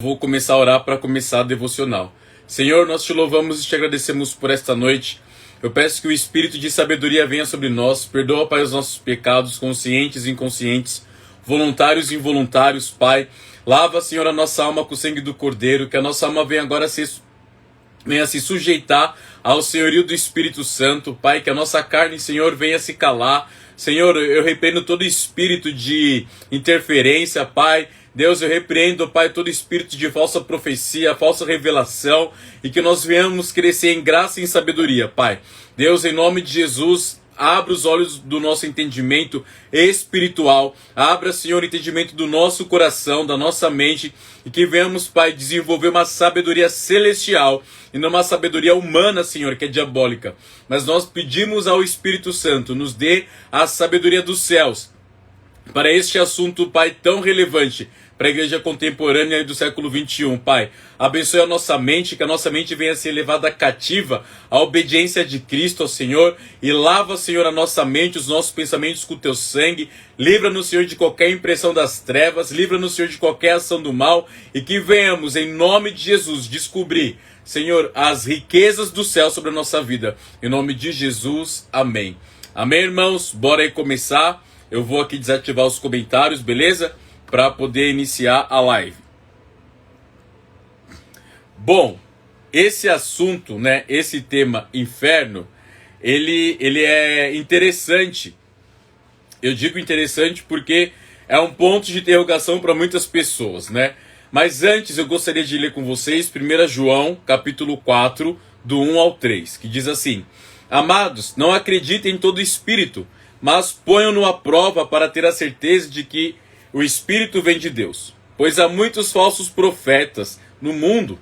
Vou começar a orar para começar a devocional. Senhor, nós te louvamos e te agradecemos por esta noite. Eu peço que o Espírito de sabedoria venha sobre nós. Perdoa, Pai, os nossos pecados, conscientes e inconscientes, voluntários e involuntários, Pai. Lava, Senhor, a nossa alma com o sangue do Cordeiro, que a nossa alma venha agora venha se sujeitar ao senhorio do Espírito Santo, Pai, que a nossa carne, Senhor, venha se calar. Senhor, eu repreendo todo espírito de interferência, Pai. Deus, eu repreendo, Pai, todo espírito de falsa profecia, falsa revelação, e que nós venhamos crescer em graça e em sabedoria, Pai. Deus, em nome de Jesus, abra os olhos do nosso entendimento espiritual, abra, Senhor, o entendimento do nosso coração, da nossa mente, e que venhamos, Pai, desenvolver uma sabedoria celestial, e não uma sabedoria humana, Senhor, que é diabólica. Mas nós pedimos ao Espírito Santo, nos dê a sabedoria dos céus, para este assunto, Pai, tão relevante, para a igreja contemporânea do século XXI, Pai. Abençoe a nossa mente, que a nossa mente venha a ser levada cativa à obediência de Cristo, ao Senhor, e lava, Senhor, a nossa mente, os nossos pensamentos com o teu sangue. Livra-nos, Senhor, de qualquer impressão das trevas, livra-nos, Senhor, de qualquer ação do mal, e que venhamos, em nome de Jesus, descobrir, Senhor, as riquezas do céu sobre a nossa vida. Em nome de Jesus, amém. Amém, irmãos? Bora aí começar. Eu vou aqui desativar os comentários, beleza? Para poder iniciar a live. Bom, esse assunto, né, esse tema inferno, ele é interessante. Eu digo interessante porque é um ponto de interrogação para muitas pessoas, né? Mas antes eu gostaria de ler com vocês 1 João, capítulo 4, do 1 ao 3, que diz assim: Amados, não acreditem em todo espírito, mas ponham-no à prova para ter a certeza de que o Espírito vem de Deus. Pois há muitos falsos profetas no mundo.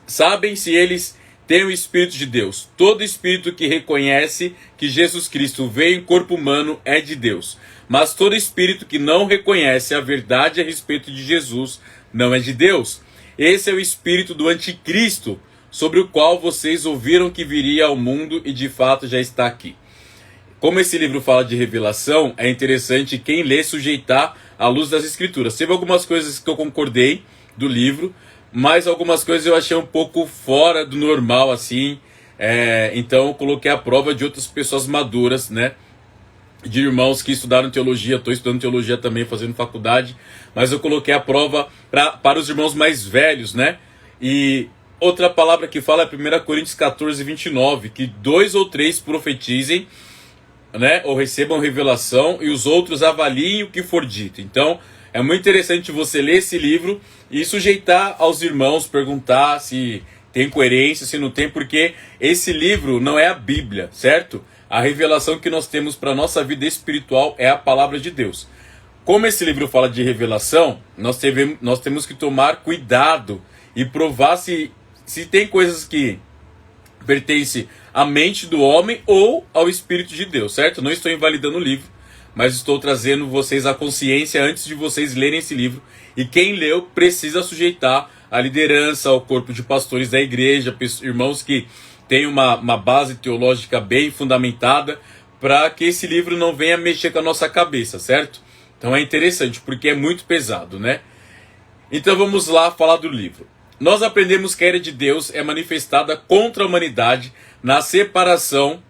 Sabem se eles têm o Espírito de Deus. Todo espírito que reconhece que Jesus Cristo veio em corpo humano é de Deus. Mas todo espírito que não reconhece a verdade a respeito de Jesus não é de Deus. Esse é o espírito do anticristo, sobre o qual vocês ouviram que viria ao mundo e de fato já está aqui. Como esse livro fala de revelação, é interessante quem lê sujeitar à luz das escrituras. Teve algumas coisas que eu concordei do livro, mas algumas coisas eu achei um pouco fora do normal, assim. Então eu coloquei à prova de outras pessoas maduras, né? De irmãos que estudaram teologia. Estou estudando teologia também, fazendo faculdade. Mas eu coloquei à prova para os irmãos mais velhos, né? E outra palavra que fala é 1 Coríntios 14, 29. Que 2 ou 3 profetizem, né, ou recebam revelação, e os outros avaliem o que for dito. Então, é muito interessante você ler esse livro e sujeitar aos irmãos, perguntar se tem coerência, se não tem, porque esse livro não é a Bíblia, certo? A revelação que nós temos para a nossa vida espiritual é a palavra de Deus. Como esse livro fala de revelação, nós temos que tomar cuidado e provar se tem coisas que pertence à mente do homem ou ao Espírito de Deus, certo? Não estou invalidando o livro, mas estou trazendo vocês à consciência antes de vocês lerem esse livro. E quem leu precisa sujeitar a liderança, ao corpo de pastores da igreja, irmãos que têm uma base teológica bem fundamentada, para que esse livro não venha mexer com a nossa cabeça, certo? Então é interessante, porque é muito pesado, né? Então vamos lá falar do livro. Nós aprendemos que a ira de Deus é manifestada contra a humanidade na separação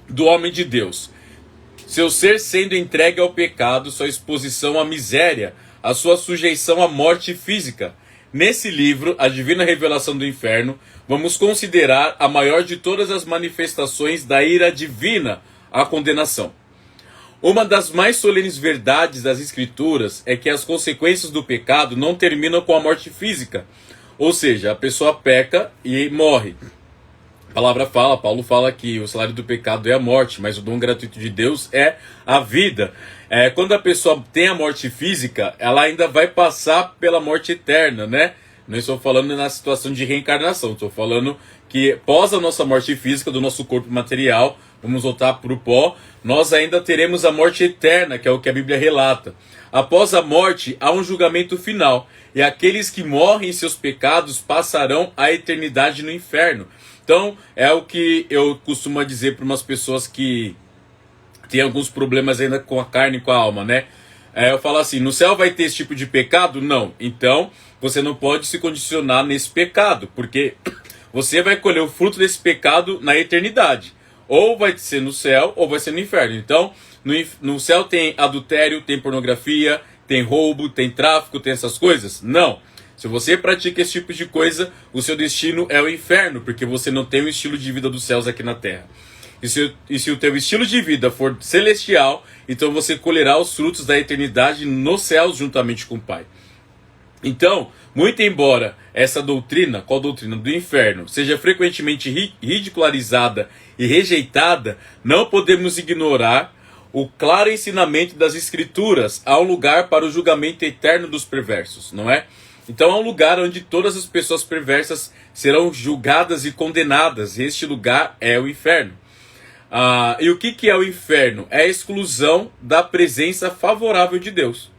do homem de Deus. Seu ser sendo entregue ao pecado, sua exposição à miséria, a sua sujeição à morte física. Nesse livro, A Divina Revelação do Inferno, vamos considerar a maior de todas as manifestações da ira divina, a condenação. Uma das mais solenes verdades das Escrituras é que as consequências do pecado não terminam com a morte física. Ou seja, a pessoa peca e morre. A palavra fala, Paulo fala que o salário do pecado é a morte, mas o dom gratuito de Deus é a vida. Quando a pessoa tem a morte física, ela ainda vai passar pela morte eterna, né? Não estou falando na situação de reencarnação, estou falando que após a nossa morte física, do nosso corpo material, vamos voltar para o pó, nós ainda teremos a morte eterna, que é o que a Bíblia relata. Após a morte, há um julgamento final, e aqueles que morrem em seus pecados passarão a eternidade no inferno. Então, é o que eu costumo dizer para umas pessoas que têm alguns problemas ainda com a carne e com a alma, né? eu falo assim, no céu vai ter esse tipo de pecado? Não. Então, você não pode se condicionar nesse pecado, porque você vai colher o fruto desse pecado na eternidade. Ou vai ser no céu, ou vai ser no inferno. Então, no céu tem adultério, tem pornografia, tem roubo, tem tráfico, tem essas coisas? Não. Se você pratica esse tipo de coisa, o seu destino é o inferno, porque você não tem o estilo de vida dos céus aqui na terra. E se o teu estilo de vida for celestial, então você colherá os frutos da eternidade nos céus juntamente com o Pai. Então, muito embora essa doutrina, qual doutrina? Do inferno, seja frequentemente ridicularizada e rejeitada, não podemos ignorar o claro ensinamento das Escrituras. Há um lugar para o julgamento eterno dos perversos, não é? Então há um lugar onde todas as pessoas perversas serão julgadas e condenadas. Este lugar é o inferno. E o que é o inferno? É a exclusão da presença favorável de Deus.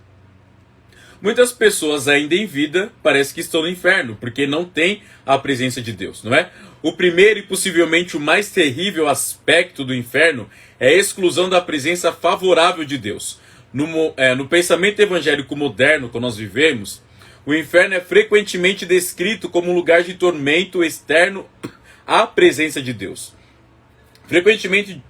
Muitas pessoas ainda em vida parece que estão no inferno, porque não tem a presença de Deus, não é? O primeiro e possivelmente o mais terrível aspecto do inferno é a exclusão da presença favorável de Deus. No pensamento evangélico moderno que nós vivemos, o inferno é frequentemente descrito como um lugar de tormento externo à presença de Deus. Frequentemente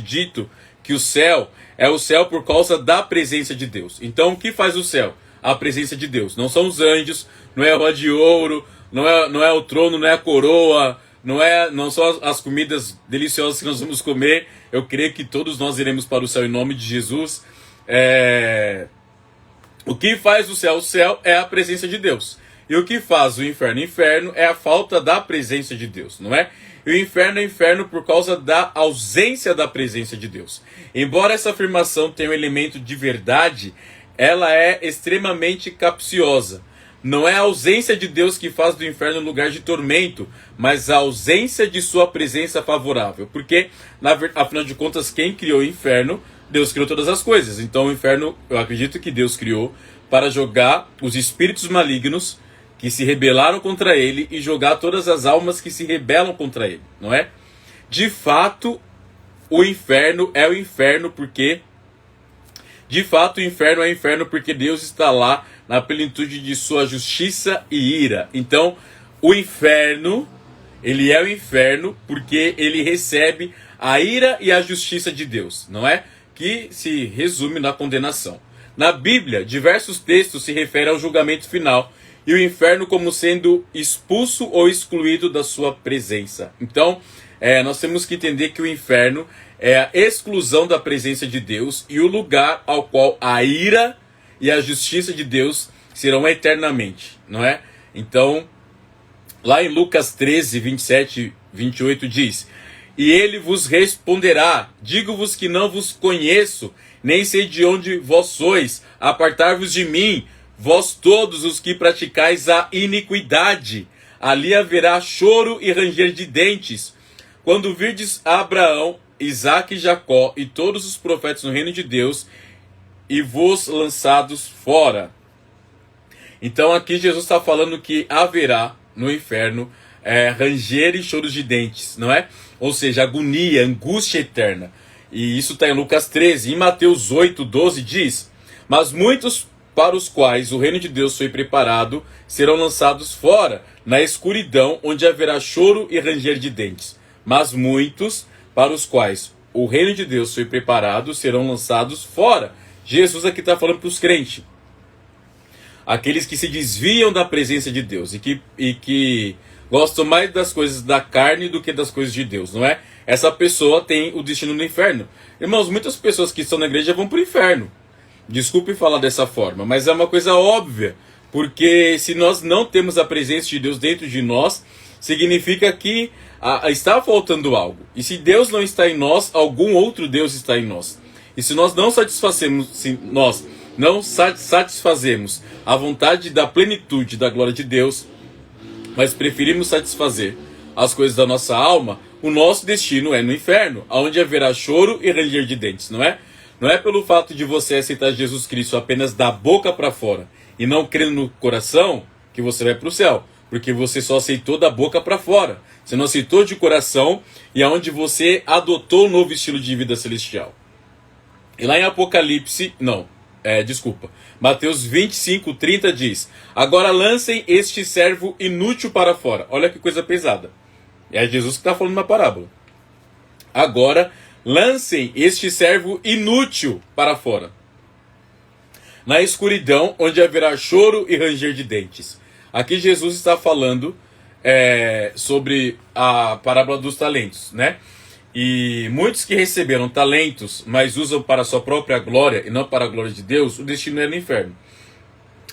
dito que o céu é o céu por causa da presença de Deus. Então, o que faz o céu? A presença de Deus. Não são os anjos, não é a roda de ouro, não é o trono, não é a coroa, não são as comidas deliciosas que nós vamos comer. Eu creio que todos nós iremos para o céu em nome de Jesus. O que faz o céu é a presença de Deus. E o que faz o inferno? O inferno é a falta da presença de Deus, não é? E o inferno é inferno por causa da ausência da presença de Deus. Embora essa afirmação tenha um elemento de verdade, ela é extremamente capciosa. Não é a ausência de Deus que faz do inferno um lugar de tormento, mas a ausência de sua presença favorável. Porque, afinal de contas, quem criou o inferno? Deus criou todas as coisas. Então o inferno, eu acredito que Deus criou para jogar os espíritos malignos que se rebelaram contra ele e jogar todas as almas que se rebelam contra ele, não é? De fato, o inferno é o inferno porque... De fato, o inferno é o inferno porque Deus está lá na plenitude de sua justiça e ira. Então, o inferno, ele é o inferno porque ele recebe a ira e a justiça de Deus, não é? Que se resume na condenação. Na Bíblia, diversos textos se referem ao julgamento final e o inferno como sendo expulso ou excluído da sua presença. Então, nós temos que entender que o inferno é a exclusão da presença de Deus e o lugar ao qual a ira e a justiça de Deus serão eternamente, não é? Então, lá em Lucas 13, 27 e 28 diz: E ele vos responderá, digo-vos que não vos conheço, nem sei de onde vós sois, apartai-vos de mim, vós todos os que praticais a iniquidade. Ali haverá choro e ranger de dentes, quando virdes Abraão, Isaque e Jacó e todos os profetas no reino de Deus, e vos lançados fora. Então aqui Jesus está falando que haverá no inferno ranger e choros de dentes, não é? Ou seja, agonia, angústia eterna. E isso está em Lucas 13. Em Mateus 8, 12 diz: Mas muitos para os quais o reino de Deus foi preparado serão lançados fora, na escuridão, onde haverá choro e ranger de dentes. Mas muitos para os quais o reino de Deus foi preparado serão lançados fora. Jesus aqui está falando para os crentes, aqueles que se desviam da presença de Deus e que gostam mais das coisas da carne do que das coisas de Deus, não é? Essa pessoa tem o destino no inferno. Irmãos, muitas pessoas que estão na igreja vão para o inferno. Desculpe falar dessa forma, mas é uma coisa óbvia, porque se nós não temos a presença de Deus dentro de nós, significa que está faltando algo. E se Deus não está em nós, algum outro Deus está em nós. E se nós não satisfazemos a vontade da plenitude da glória de Deus, mas preferimos satisfazer as coisas da nossa alma, o nosso destino é no inferno, onde haverá choro e ranger de dentes, não é? Não é pelo fato de você aceitar Jesus Cristo apenas da boca para fora e não crendo no coração que você vai para o céu, porque você só aceitou da boca para fora. Você não aceitou de coração, e é onde você adotou um novo estilo de vida celestial. E lá em Apocalipse, Mateus 25:30 diz: agora lancem este servo inútil para fora. Olha que coisa pesada. É Jesus que está falando uma parábola. Agora lancem este servo inútil para fora, na escuridão, onde haverá choro e ranger de dentes. Aqui Jesus está falando sobre a parábola dos talentos, né? E muitos que receberam talentos, mas usam para a sua própria glória e não para a glória de Deus, o destino é no inferno.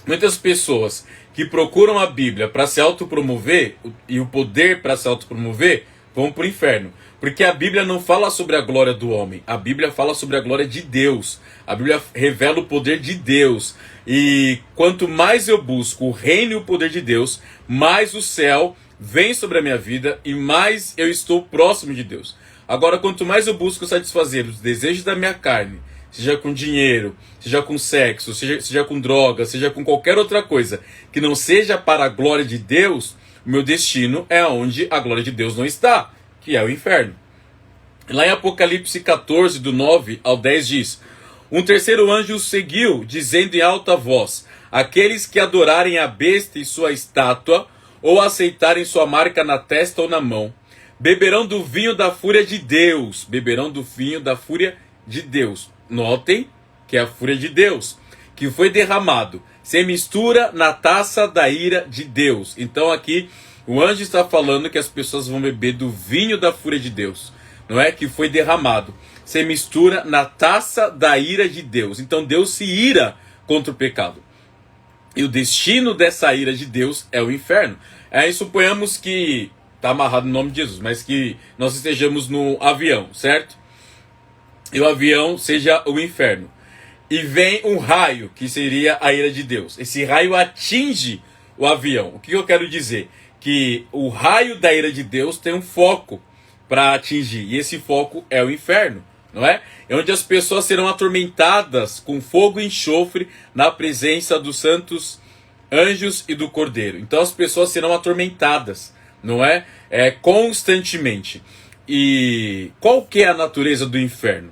Muitas pessoas que procuram a Bíblia para se autopromover e o poder para se autopromover vão para o inferno. Porque a Bíblia não fala sobre a glória do homem, a Bíblia fala sobre a glória de Deus. A Bíblia revela o poder de Deus. E quanto mais eu busco o reino e o poder de Deus, mais o céu vem sobre a minha vida e mais eu estou próximo de Deus. Agora, quanto mais eu busco satisfazer os desejos da minha carne, seja com dinheiro, seja com sexo, seja com droga, seja com qualquer outra coisa, que não seja para a glória de Deus, o meu destino é onde a glória de Deus não está, que é o inferno. Lá em Apocalipse 14, do 9 ao 10 diz: um terceiro anjo o seguiu, dizendo em alta voz: aqueles que adorarem a besta e sua estátua, ou aceitarem sua marca na testa ou na mão, beberão do vinho da fúria de Deus. Beberão do vinho da fúria de Deus. Notem que é a fúria de Deus, que foi derramado, sem mistura, na taça da ira de Deus. Então aqui o anjo está falando que as pessoas vão beber do vinho da fúria de Deus, não é? Que foi derramado, sem mistura, na taça da ira de Deus. Então Deus se ira contra o pecado. E o destino dessa ira de Deus é o inferno. Aí suponhamos que está amarrado no nome de Jesus, mas que nós estejamos no avião, certo? E o avião seja o inferno. E vem um raio, que seria a ira de Deus. Esse raio atinge o avião. O que eu quero dizer? Que o raio da ira de Deus tem um foco para atingir. E esse foco é o inferno, não é? É onde as pessoas serão atormentadas com fogo e enxofre na presença dos santos anjos e do Cordeiro. Então as pessoas serão atormentadas, não é? Constantemente. E qual que é a natureza do inferno?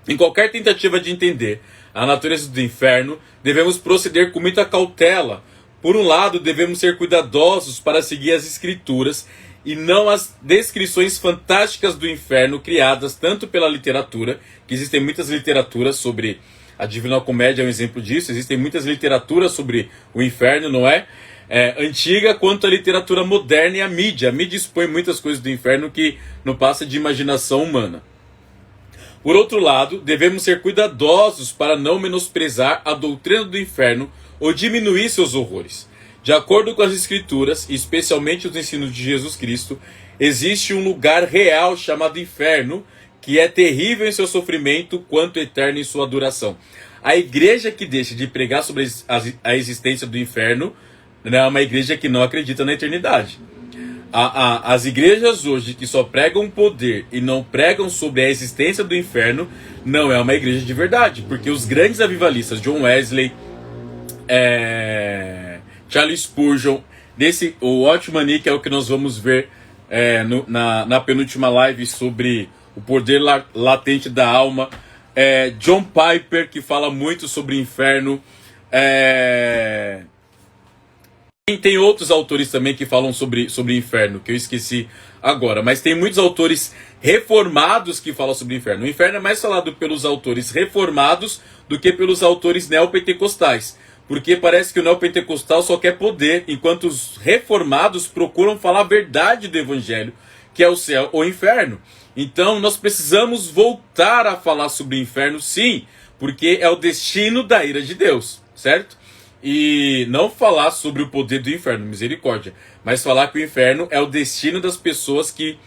Em qualquer tentativa de entender a natureza do inferno, devemos proceder com muita cautela. Por um lado, devemos ser cuidadosos para seguir as escrituras e não as descrições fantásticas do inferno criadas tanto pela literatura, que existem muitas literaturas sobre a Divina Comédia, é um exemplo disso, existem muitas literaturas sobre o inferno, não é? Antiga, quanto a literatura moderna e a mídia. A mídia expõe muitas coisas do inferno que não passa de imaginação humana. Por outro lado, devemos ser cuidadosos para não menosprezar a doutrina do inferno ou diminuir seus horrores. De acordo com as Escrituras, e especialmente os ensinos de Jesus Cristo, existe um lugar real chamado inferno, que é terrível em seu sofrimento, quanto eterno em sua duração. A igreja que deixa de pregar sobre a existência do inferno é uma igreja que não acredita na eternidade. As igrejas hoje que só pregam poder e não pregam sobre a existência do inferno não é uma igreja de verdade, porque os grandes avivalistas, John Wesley, Charles Spurgeon, o Watchman Nee, que é o que nós vamos ver na penúltima live sobre o poder latente da alma, John Piper, que fala muito sobre o inferno, tem outros autores também que falam sobre o inferno, que eu esqueci agora. Mas tem muitos autores reformados que falam sobre o inferno. O inferno é mais falado pelos autores reformados do que pelos autores neopentecostais. Porque parece que o neopentecostal só quer poder, enquanto os reformados procuram falar a verdade do evangelho, que é o céu ou o inferno. Então nós precisamos voltar a falar sobre o inferno, sim, porque é o destino da ira de Deus, certo? E não falar sobre o poder do inferno, misericórdia, mas falar que o inferno é o destino das pessoas que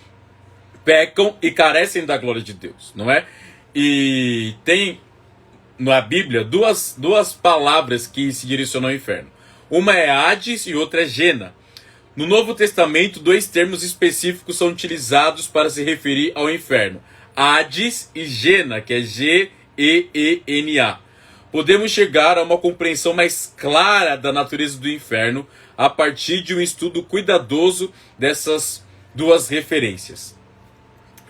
pecam e carecem da glória de Deus, não é? E tem na Bíblia duas palavras que se direcionam ao inferno. Uma é Hades e outra é Gena. No Novo Testamento, dois termos específicos são utilizados para se referir ao inferno: Hades e Gena, que é G-E-E-N-A. Podemos chegar a uma compreensão mais clara da natureza do inferno a partir de um estudo cuidadoso dessas duas referências.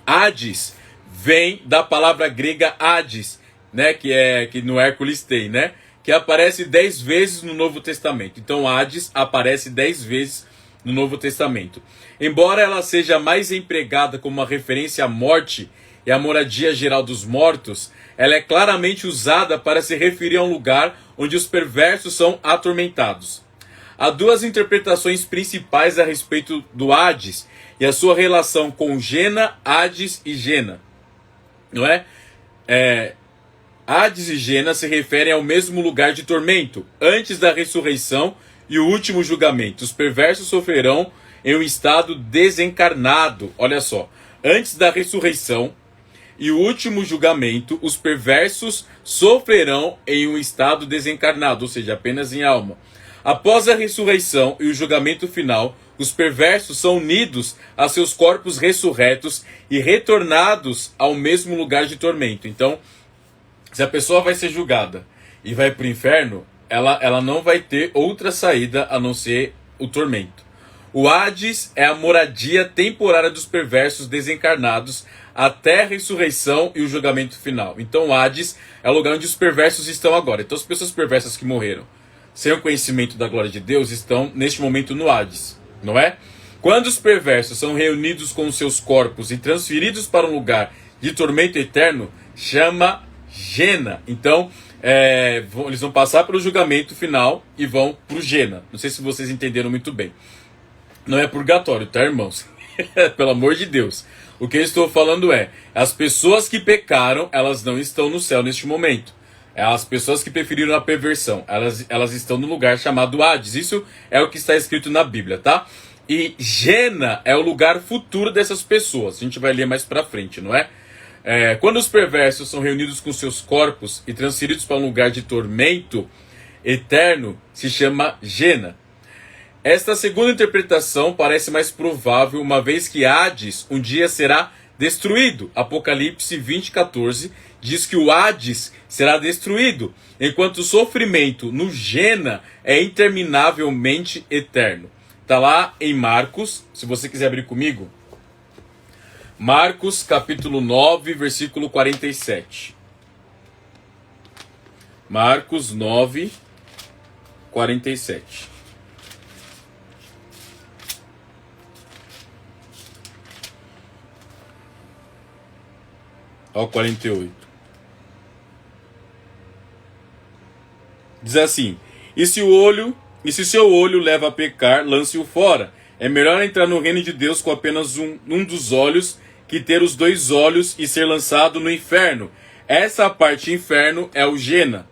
Hades vem da palavra grega Hades, né, que no Hércules tem, né, que aparece 10 vezes no Novo Testamento. Então Hades aparece 10 vezes no Novo Testamento. Embora ela seja mais empregada como uma referência à morte e à moradia geral dos mortos, ela é claramente usada para se referir a um lugar onde os perversos são atormentados. Há duas interpretações principais a respeito do Hades e a sua relação com Gena, Hades e Gena. Não é? Hades e Gena se referem ao mesmo lugar de tormento, antes da ressurreição e o último julgamento. Os perversos sofrerão em um estado desencarnado. Olha só, antes da ressurreição e o último julgamento, os perversos sofrerão em um estado desencarnado, ou seja, apenas em alma. Após a ressurreição e o julgamento final, os perversos são unidos a seus corpos ressurretos e retornados ao mesmo lugar de tormento. Então, se a pessoa vai ser julgada e vai para o inferno, ela não vai ter outra saída a não ser o tormento. O Hades é a moradia temporária dos perversos desencarnados até a ressurreição e o julgamento final. Então o Hades é o lugar onde os perversos estão agora. Então as pessoas perversas que morreram sem o conhecimento da glória de Deus estão neste momento no Hades, não é? Quando os perversos são reunidos com os seus corpos e transferidos para um lugar de tormento eterno, chama Gena. Então, eles vão passar pelo julgamento final e vão para o Gena. Não sei se vocês entenderam muito bem. Não é purgatório, tá, irmãos? Pelo amor de Deus. O que eu estou falando as pessoas que pecaram, elas não estão no céu neste momento. As pessoas que preferiram a perversão, elas estão no lugar chamado Hades. Isso é o que está escrito na Bíblia, tá? E Gena é o lugar futuro dessas pessoas. A gente vai ler mais pra frente, não é? Quando os perversos são reunidos com seus corpos e transferidos para um lugar de tormento eterno, se chama Gena. Esta segunda interpretação parece mais provável, uma vez que Hades um dia será destruído. Apocalipse 20:14 diz que o Hades será destruído, enquanto o sofrimento no Gena é interminavelmente eterno. Está lá em Marcos, se você quiser abrir comigo. Marcos capítulo 9, versículo 47. Marcos 9, 47. Ao 48. Diz assim: E se seu olho leva a pecar, lance-o fora. É melhor entrar no reino de Deus com apenas um dos olhos que ter os dois olhos e ser lançado no inferno. Essa parte inferno é o Gena.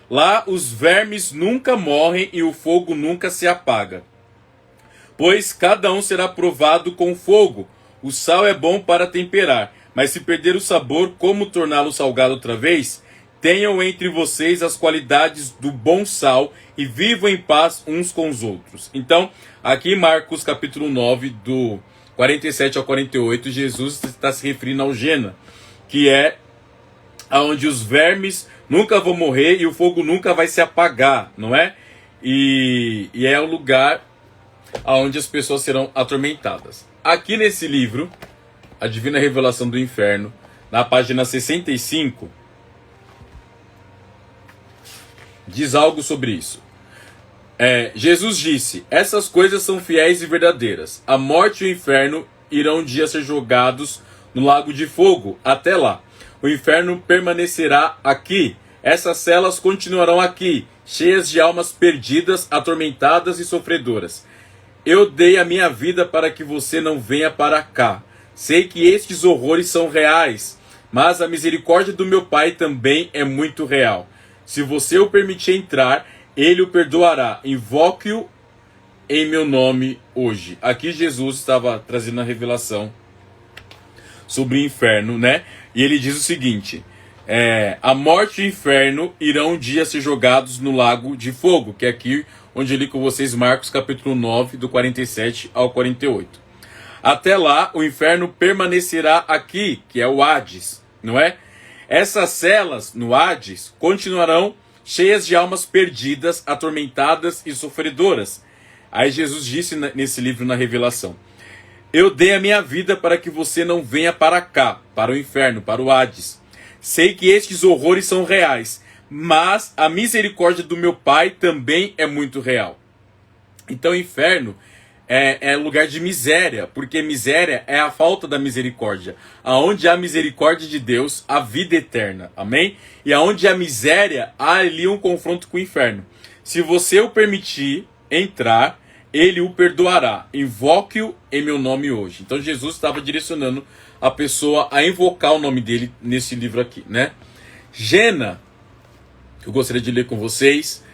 Lá os vermes nunca morrem e o fogo nunca se apaga. Pois cada um será provado com fogo. O sal é bom para temperar, mas se perder o sabor, como torná-lo salgado outra vez? Tenham entre vocês as qualidades do bom sal e vivam em paz uns com os outros. Então, aqui em Marcos capítulo 9, do 47 ao 48, Jesus está se referindo ao Gena, que é onde os vermes nunca vão morrer e o fogo nunca vai se apagar, não é? E é o lugar onde as pessoas serão atormentadas. Aqui nesse livro, A Divina Revelação do Inferno, na página 65, diz algo sobre isso. Jesus disse: essas coisas são fiéis e verdadeiras. A morte e o inferno irão um dia ser jogados no lago de fogo. Até lá, o inferno permanecerá aqui. Essas celas continuarão aqui, cheias de almas perdidas, atormentadas e sofredoras. Eu dei a minha vida para que você não venha para cá. Sei que estes horrores são reais, mas a misericórdia do meu Pai também é muito real. Se você o permitir entrar, ele o perdoará. Invoque-o em meu nome hoje. Aqui Jesus estava trazendo a revelação sobre o inferno, né? E ele diz o seguinte: a morte e o inferno irão um dia ser jogados no lago de fogo, que é aqui onde eu li com vocês Marcos capítulo 9, do 47 ao 48. Até lá, o inferno permanecerá aqui, que é o Hades, não é? Essas celas no Hades continuarão cheias de almas perdidas, atormentadas e sofredoras. Aí Jesus disse nesse livro, na Revelação: eu dei a minha vida para que você não venha para cá, para o inferno, para o Hades. Sei que estes horrores são reais, mas a misericórdia do meu Pai também é muito real. Então, inferno é lugar de miséria, porque miséria é a falta da misericórdia. Aonde há misericórdia de Deus, há vida eterna, amém? E aonde há miséria, há ali um confronto com o inferno. Se você o permitir entrar, ele o perdoará. Invoque-o em meu nome hoje. Então Jesus estava direcionando a pessoa a invocar o nome dele nesse livro aqui, né? Gena, que eu gostaria de ler com vocês.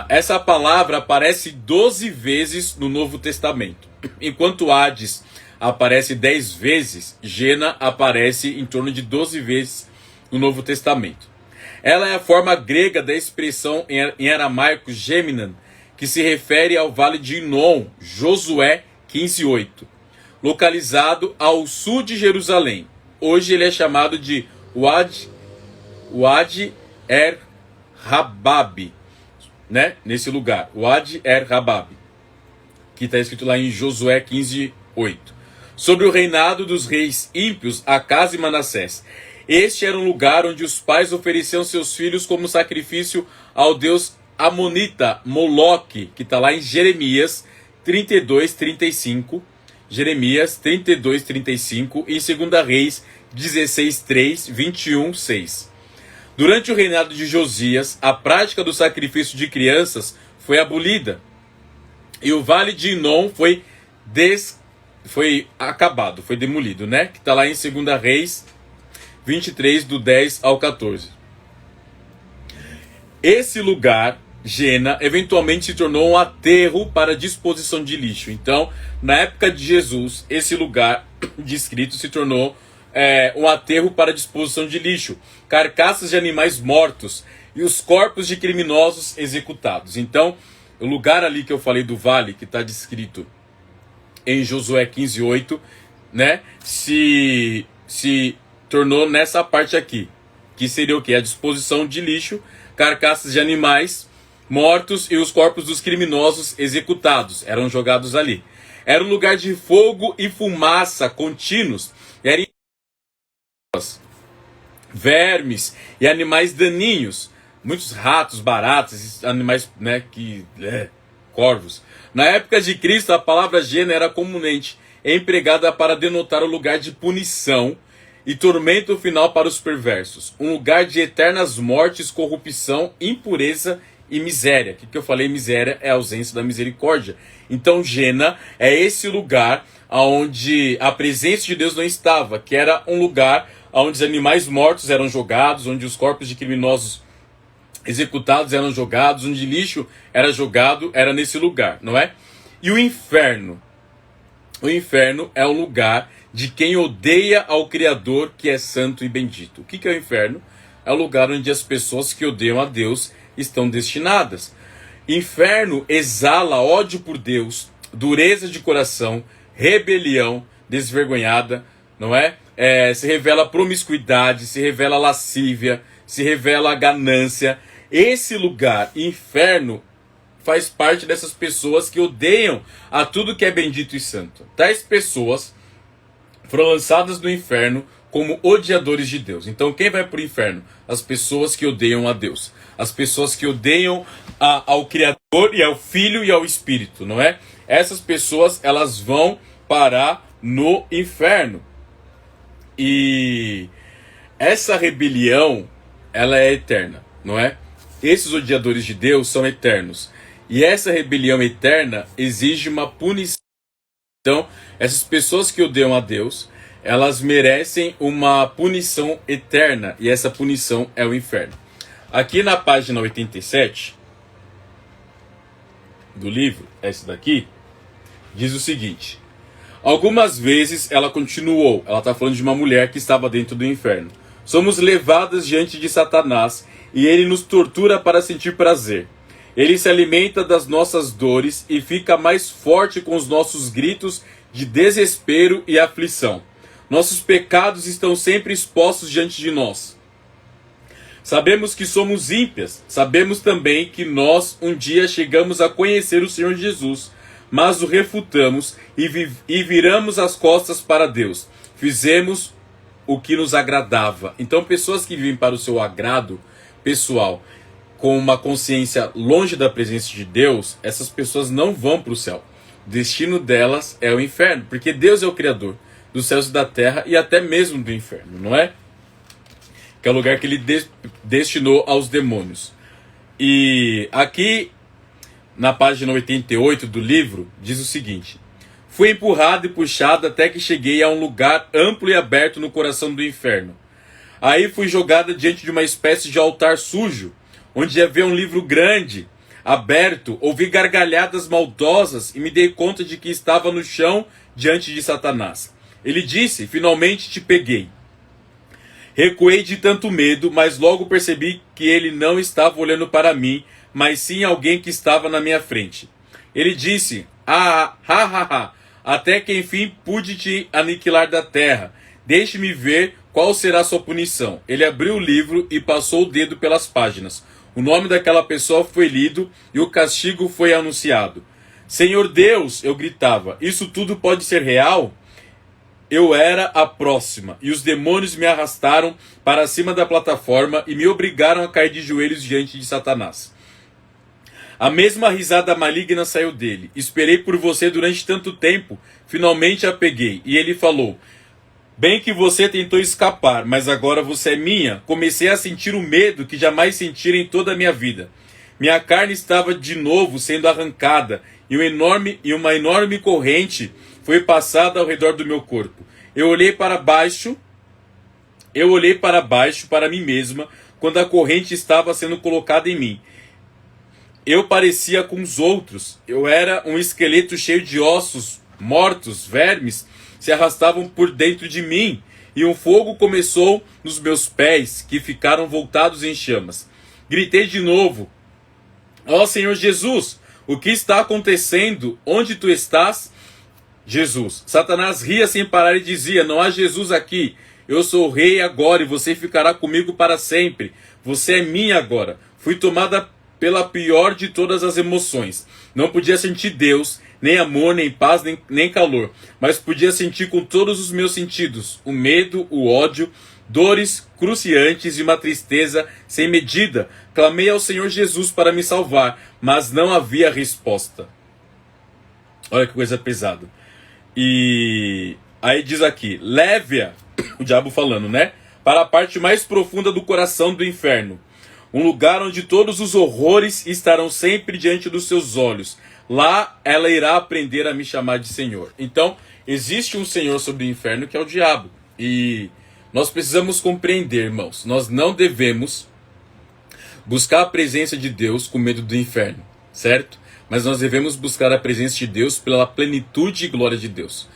Essa palavra aparece 12 vezes no Novo Testamento. Enquanto Hades aparece 10 vezes, Gena aparece em torno de 12 vezes no Novo Testamento. Ela é a forma grega da expressão em aramaico Geminan, que se refere ao vale de Inom, Josué 15:8, localizado ao sul de Jerusalém. Hoje ele é chamado de Wadi Er-Rabab, né? Nesse lugar, Wadi Er-Rabab, que está escrito lá em Josué 15:8, sobre o reinado dos reis ímpios Acaz e Manassés. Este era um lugar onde os pais ofereciam seus filhos como sacrifício ao deus amonita Moloque, que está lá em Jeremias 32:35, Jeremias 32:35 e em 2 Reis 16:3, 21:6. Durante o reinado de Josias, a prática do sacrifício de crianças foi abolida e o vale de Inom foi acabado, foi demolido, né? Que está lá em 2 Reis 23, do 10 ao 14. Esse lugar, Gena, eventualmente se tornou um aterro para disposição de lixo. Então, na época de Jesus, esse lugar descrito se tornou um aterro para disposição de lixo, carcaças de animais mortos e os corpos de criminosos executados. Então, o lugar ali que eu falei do vale, que está descrito em Josué 15:8, né, se tornou nessa parte aqui, que seria o quê? A disposição de lixo, carcaças de animais mortos e os corpos dos criminosos executados eram jogados ali. Era um lugar de fogo e fumaça contínuos. Eram vermes e animais daninhos, muitos ratos, baratas, animais, né, corvos. Na época de Cristo, a palavra Gena era comumente empregada para denotar o lugar de punição e tormento final para os perversos, um lugar de eternas mortes, corrupção, impureza e miséria. O que eu falei? Miséria é a ausência da misericórdia. Então Gena é esse lugar onde a presença de Deus não estava, que era um lugar onde os animais mortos eram jogados, onde os corpos de criminosos executados eram jogados, onde lixo era jogado, era nesse lugar, não é? E o inferno? O inferno é o lugar de quem odeia ao Criador, que é santo e bendito. O que é o inferno? É o lugar onde as pessoas que odeiam a Deus estão destinadas. Inferno exala ódio por Deus, dureza de coração, rebelião desvergonhada, não é? Se revela promiscuidade, se revela lascívia, se revela ganância. Esse lugar, inferno, faz parte dessas pessoas que odeiam a tudo que é bendito e santo. Tais pessoas foram lançadas no inferno como odiadores de Deus. Então quem vai para o inferno? As pessoas que odeiam a Deus. As pessoas que odeiam ao Criador e ao Filho e ao Espírito, não é? Essas pessoas, elas vão parar no inferno. E essa rebelião, ela é eterna, não é? Esses odiadores de Deus são eternos. E essa rebelião eterna exige uma punição. Então, essas pessoas que odeiam a Deus, elas merecem uma punição eterna. E essa punição é o inferno. Aqui na página 87 do livro, essa daqui, diz o seguinte: algumas vezes ela continuou, ela está falando de uma mulher que estava dentro do inferno. Somos levadas diante de Satanás e ele nos tortura para sentir prazer. Ele se alimenta das nossas dores e fica mais forte com os nossos gritos de desespero e aflição. Nossos pecados estão sempre expostos diante de nós. Sabemos que somos ímpias, sabemos também que nós um dia chegamos a conhecer o Senhor Jesus, mas o refutamos e viramos as costas para Deus. Fizemos o que nos agradava. Então, pessoas que vivem para o seu agrado pessoal, com uma consciência longe da presença de Deus, essas pessoas não vão para o céu. O destino delas é o inferno, porque Deus é o Criador dos céus e da terra e até mesmo do inferno, não é? Que é o lugar que ele destinou aos demônios. E aqui, na página 88 do livro, diz o seguinte: fui empurrado e puxado até que cheguei a um lugar amplo e aberto no coração do inferno. Aí fui jogada diante de uma espécie de altar sujo, onde havia um livro grande, aberto, ouvi gargalhadas maldosas e me dei conta de que estava no chão diante de Satanás. Ele disse: finalmente te peguei. Recuei de tanto medo, mas logo percebi que ele não estava olhando para mim, mas sim alguém que estava na minha frente. Ele disse: até que enfim pude te aniquilar da terra. Deixe-me ver qual será a sua punição. Ele abriu o livro e passou o dedo pelas páginas. O nome daquela pessoa foi lido e o castigo foi anunciado. Senhor Deus, eu gritava, isso tudo pode ser real? Eu era a próxima, e os demônios me arrastaram para cima da plataforma e me obrigaram a cair de joelhos diante de Satanás. A mesma risada maligna saiu dele. Esperei por você durante tanto tempo, finalmente a peguei. E ele falou: bem que você tentou escapar, mas agora você é minha. Comecei a sentir o medo que jamais sentira em toda a minha vida. Minha carne estava de novo sendo arrancada, e uma enorme corrente foi passada ao redor do meu corpo. Eu olhei para baixo para mim mesma, quando a corrente estava sendo colocada em mim. Eu parecia com os outros. Eu era um esqueleto cheio de ossos mortos, vermes se arrastavam por dentro de mim, e um fogo começou nos meus pés, que ficaram voltados em chamas. Gritei de novo: ó Senhor Jesus, o que está acontecendo? Onde tu estás? Jesus. Satanás ria sem parar e dizia: não há Jesus aqui. Eu sou o rei agora e você ficará comigo para sempre. Você é minha agora. Fui tomada pela pior de todas as emoções. Não podia sentir Deus, nem amor, nem paz, nem calor. Mas podia sentir com todos os meus sentidos: o medo, o ódio, dores cruciantes e uma tristeza sem medida. Clamei ao Senhor Jesus para me salvar, mas não havia resposta. Olha que coisa pesada. E aí diz aqui: leve-a, o diabo falando, né? Para a parte mais profunda do coração do inferno. Um lugar onde todos os horrores estarão sempre diante dos seus olhos. Lá ela irá aprender a me chamar de Senhor. Então, existe um Senhor sobre o inferno que é o diabo. E nós precisamos compreender, irmãos, nós não devemos buscar a presença de Deus com medo do inferno, certo? Mas nós devemos buscar a presença de Deus pela plenitude e glória de Deus.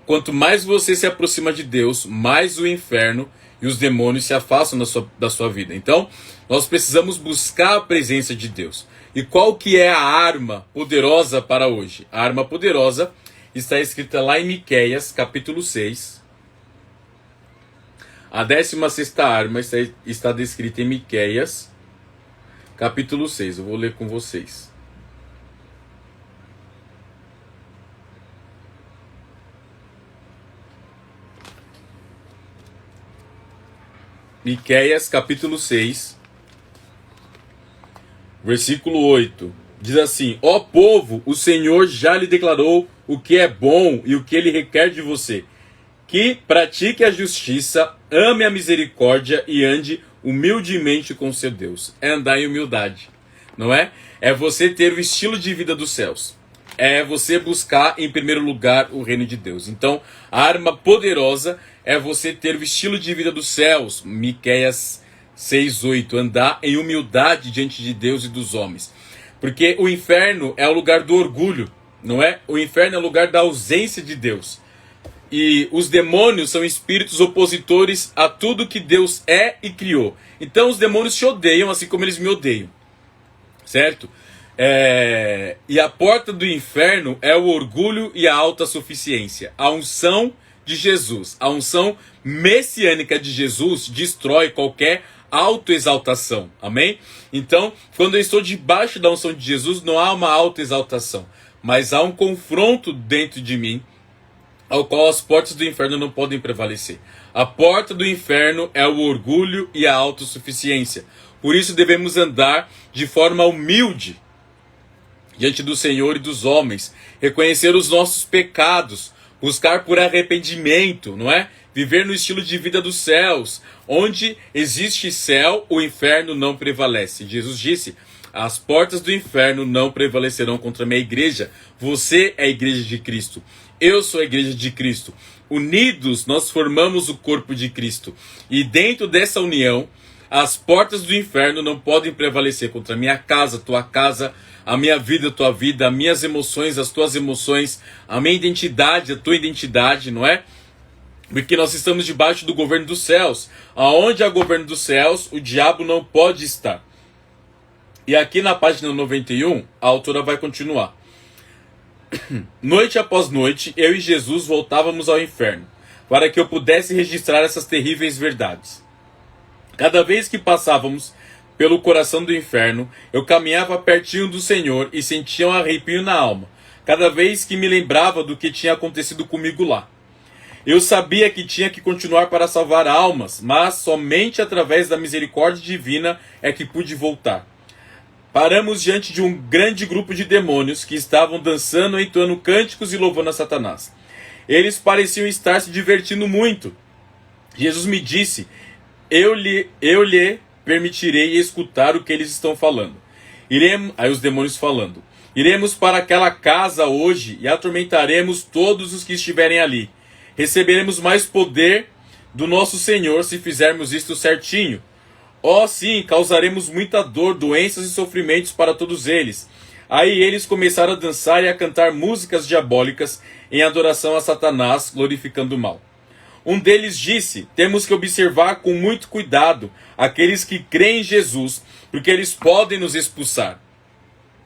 Quanto mais você se aproxima de Deus, mais o inferno e os demônios se afastam da sua vida. Então, nós precisamos buscar a presença de Deus. E qual que é a arma poderosa para hoje? A arma poderosa está escrita lá em Miqueias, capítulo 6. A 16ª arma está descrita em Miqueias, capítulo 6. Eu vou ler com vocês. Miqueias, capítulo 6, versículo 8. Diz assim: ó povo, o Senhor já lhe declarou o que é bom e o que ele requer de você. Que pratique a justiça, ame a misericórdia e ande humildemente com seu Deus. É andar em humildade, não é? É você ter o estilo de vida dos céus. É você buscar em primeiro lugar o reino de Deus. Então, a arma poderosa é você ter o estilo de vida dos céus. Miqueias 6:8. Andar em humildade diante de Deus e dos homens. Porque o inferno é o lugar do orgulho, não é? O inferno é o lugar da ausência de Deus. E os demônios são espíritos opositores a tudo que Deus é e criou. Então os demônios te odeiam assim como eles me odeiam. Certo? E a porta do inferno é o orgulho e a autossuficiência. A unção de Jesus, a unção messiânica de Jesus destrói qualquer autoexaltação. Amém? Então, quando eu estou debaixo da unção de Jesus, não há uma autoexaltação, mas há um confronto dentro de mim, ao qual as portas do inferno não podem prevalecer. A porta do inferno é o orgulho e a autossuficiência. Por isso devemos andar de forma humilde diante do Senhor e dos homens, reconhecer os nossos pecados, buscar por arrependimento, não é? Viver no estilo de vida dos céus. Onde existe céu, o inferno não prevalece. Jesus disse: as portas do inferno não prevalecerão contra a minha igreja. Você é a igreja de Cristo. Eu sou a igreja de Cristo. Unidos, nós formamos o corpo de Cristo. E dentro dessa união, as portas do inferno não podem prevalecer contra a minha casa, tua casa, a minha vida, a tua vida, as minhas emoções, as tuas emoções, a minha identidade, a tua identidade, não é? Porque nós estamos debaixo do governo dos céus. Aonde há governo dos céus, o diabo não pode estar. E aqui na página 91, a autora vai continuar. Noite após noite, eu e Jesus voltávamos ao inferno, para que eu pudesse registrar essas terríveis verdades. Cada vez que passávamos pelo coração do inferno, eu caminhava pertinho do Senhor e sentia um arrepio na alma, cada vez que me lembrava do que tinha acontecido comigo lá. Eu sabia que tinha que continuar para salvar almas, mas somente através da misericórdia divina é que pude voltar. Paramos diante de um grande grupo de demônios que estavam dançando, entoando cânticos e louvando a Satanás. Eles pareciam estar se divertindo muito. Jesus me disse: eu lhe permitirei escutar o que eles estão falando. Aí os demônios falando: iremos para aquela casa hoje e atormentaremos todos os que estiverem ali. Receberemos mais poder do nosso Senhor se fizermos isto certinho. Oh sim, causaremos muita dor, doenças e sofrimentos para todos eles. Aí eles começaram a dançar e a cantar músicas diabólicas em adoração a Satanás, glorificando o mal. Um deles disse: temos que observar com muito cuidado aqueles que creem em Jesus, porque eles podem nos expulsar.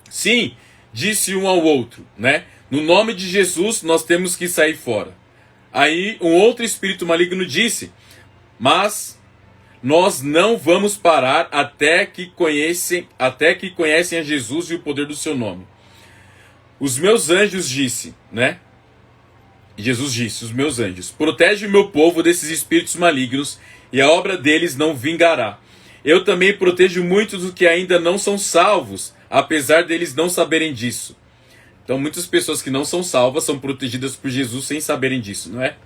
Sim, disse um ao outro, né? No nome de Jesus nós temos que sair fora. Aí um outro espírito maligno disse: mas nós não vamos parar até que conhecem a Jesus e o poder do seu nome. Os meus anjos disse, né? Jesus disse: os meus anjos, protege o meu povo desses espíritos malignos e a obra deles não vingará. Eu também protejo muitos dos que ainda não são salvos, apesar deles não saberem disso. Então muitas pessoas que não são salvas são protegidas por Jesus sem saberem disso, não é?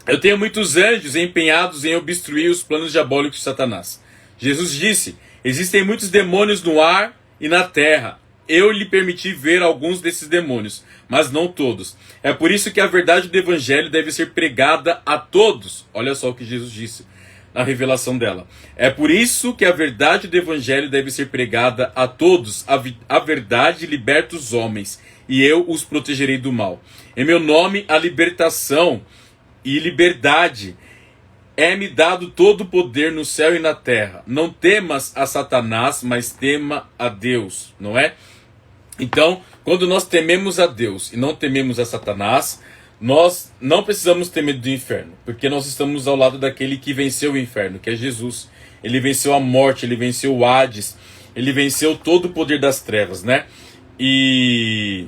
Eu tenho muitos anjos empenhados em obstruir os planos diabólicos de Satanás. Jesus disse: existem muitos demônios no ar e na terra. Eu lhe permiti ver alguns desses demônios, mas não todos. É por isso que a verdade do evangelho deve ser pregada a todos. Olha só o que Jesus disse na revelação dela. É por isso que a verdade do evangelho deve ser pregada a todos. A verdade liberta os homens, e eu os protegerei do mal. Em meu nome, a libertação e liberdade. É-me dado todo o poder no céu e na terra. Não temas a Satanás, mas tema a Deus, não é? Então, quando nós tememos a Deus e não tememos a Satanás, nós não precisamos ter medo do inferno, porque nós estamos ao lado daquele que venceu o inferno, que é Jesus. Ele venceu a morte, ele venceu o Hades, ele venceu todo o poder das trevas, né? E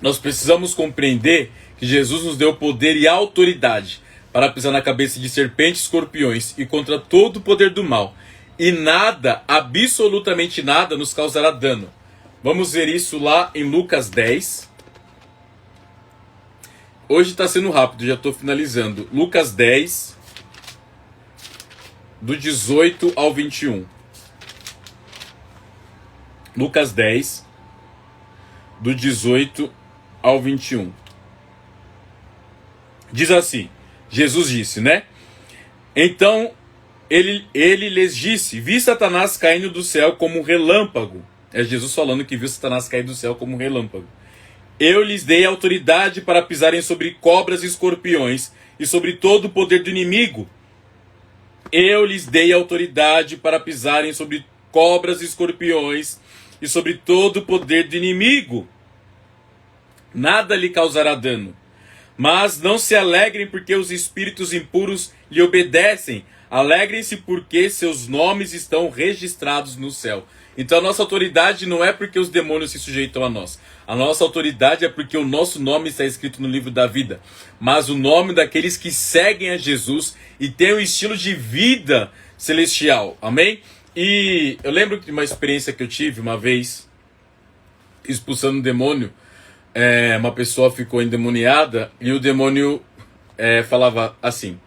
nós precisamos compreender que Jesus nos deu poder e autoridade para pisar na cabeça de serpentes e escorpiões e contra todo o poder do mal. E nada, absolutamente nada, nos causará dano. Vamos ver isso lá em Lucas 10. Hoje está sendo rápido, já estou finalizando. Lucas 10, do 18 ao 21. Lucas 10, do 18 ao 21. Diz assim, Jesus disse, né? Então ele lhes disse: vi Satanás caindo do céu como um relâmpago. É Jesus falando que viu Satanás cair do céu como um relâmpago. Eu lhes dei autoridade para pisarem sobre cobras e escorpiões e sobre todo o poder do inimigo. Eu lhes dei autoridade para pisarem sobre cobras e escorpiões e sobre todo o poder do inimigo. Nada lhe causará dano. Mas não se alegrem porque os espíritos impuros lhe obedecem. Alegrem-se porque seus nomes estão registrados no céu. Então a nossa autoridade não é porque os demônios se sujeitam a nós. A nossa autoridade é porque o nosso nome está escrito no livro da vida. Mas o nome daqueles que seguem a Jesus e têm um estilo de vida celestial. Amém? E eu lembro de uma experiência que eu tive uma vez, expulsando um demônio. Uma pessoa ficou endemoniada e o demônio falava assim: